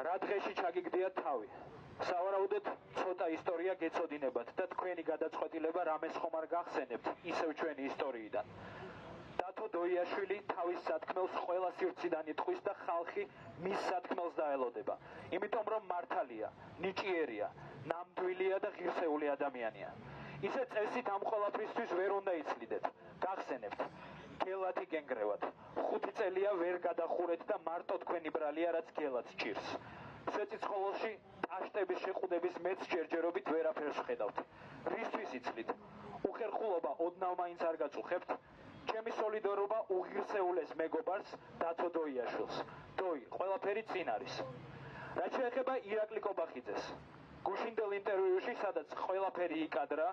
რა დღეში ჩაგიგდიათ თავი. სავარაუდოდ ცოტა ისტორია გეცოდინებათ და თქვენი გადაწყვეტილება რამეს ხომ არ გახსენებთ ისევ ჩვენი ისტორიიდან. დათო დოიაშვილი თავის სათქმელს ყველა სივრციდან იტყვის და ხალხი მის სათქმელს დაელოდება. იმიტომ რომ მართალია, ნიჭიერია, ნამდვილია და ღირსეული ადამიანია. ისე წესით ამ ყველაფრისთვის ვერ უნდა იცლიდეთ. გახსენებთ, გელათი გენგრევათ. 5 წელია ვერ გადახურეთ და მარტო თქვენი ბრალია, რაც გელათს ჭირს. სვეტიცხოველში ტაშტების შეყუდების მეც ჯერჯერობით ვერაფერს ვხედავთ. რისთვის იცლით? უხერხულობა ოდნავ მაინც არ გაწუხებთ? ჩემი სოლიდარობა უღირსეულეს მეგობარს დათო დოიაშვილს. დოი, ყველაფერი წინ არის. რაც შეეხება ირაკლი კობახიძეს, გუშინდელ ინტერვიუში, სადაც ყველაფერი იკადრა,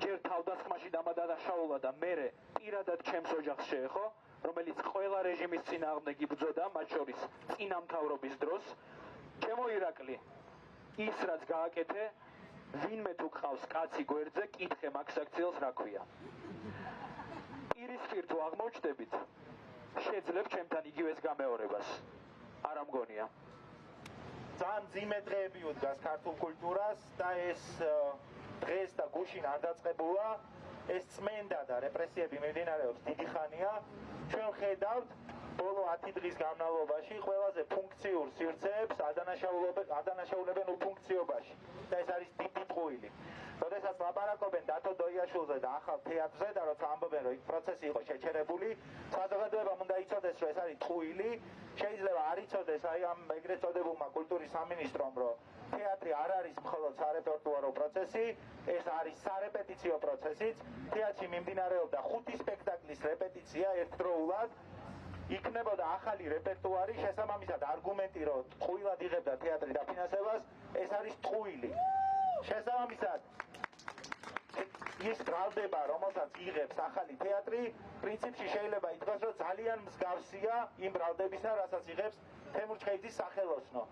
ჯერ თავდასხმაში დამადაშაულა და მერე პირადად ჩემს ოჯახს შეეხო, რომელიც ყველა რეჟიმის წინააღმდეგ იბრძოდა, მათ შორის წინამთავრობის დროს. ჩემო ირაკლი, ის რაც გააკეთე, ვინმე თუ გყავს კაცი გვერდზე, კითხე მაგ საქციელს რა ქვია. პირისპირ თუ აღმოჩნდებით, შეძლებ ჩემთან იგივეს გამეორებას. არა მგონია. ძალიან მძიმე დღეები უდგას ქართულ კულტურას და ეს დღეს და გუშინ არ დაწყებულა, ეს წმენდა და რეპრესიები მიმდინარეობს დიდი ხანია. ჩვენ ხედავთ ბოლო 10 დღის განმავლობაში ყველაზე ფუნქციურ სივრცეებს ადანაშაულებენ უფუნქციობაში და ეს არის დიდი ტყუილი. როდესაც ლაპარაკობენ დათო დოიაშვილზე და ახალ თეატრზე და როცა ამბობენ რომ იქ პროცესი იყო შეჩერებული, საზოგადოებამ უნდა იცოდეს რომ ეს არის ტყუილი. შეიძლება არ იცოდეს აი ამ ეგრეთ წოდებულმა კულტურის სამინისტრომ რომ თეატრი არ არის მხოლოდ სარეპერტუარო პროცესი, ეს არის სარეპეტიციო პროცესიც. თეატრში მიმდინარეობდა 5 სპექტაკლის რეპეტიცია ერთდროულად. იქნებოდა ახალი რეპერტუარი, შესაბამისად არგუმენტი რომ ტყუილად იღებდა თეატრი დაფინანსებას, ეს არის ტყუილი. შესაბამისად ის ბრალდება, რომელსაც იღებს ახალი თეატრი, პრინციპში შეიძლება ითქვას, რომ ძალიან მსგავსია იმ ბრალდებისა, რასაც იღებს თემურ ჩხეიძის სახელოსნო.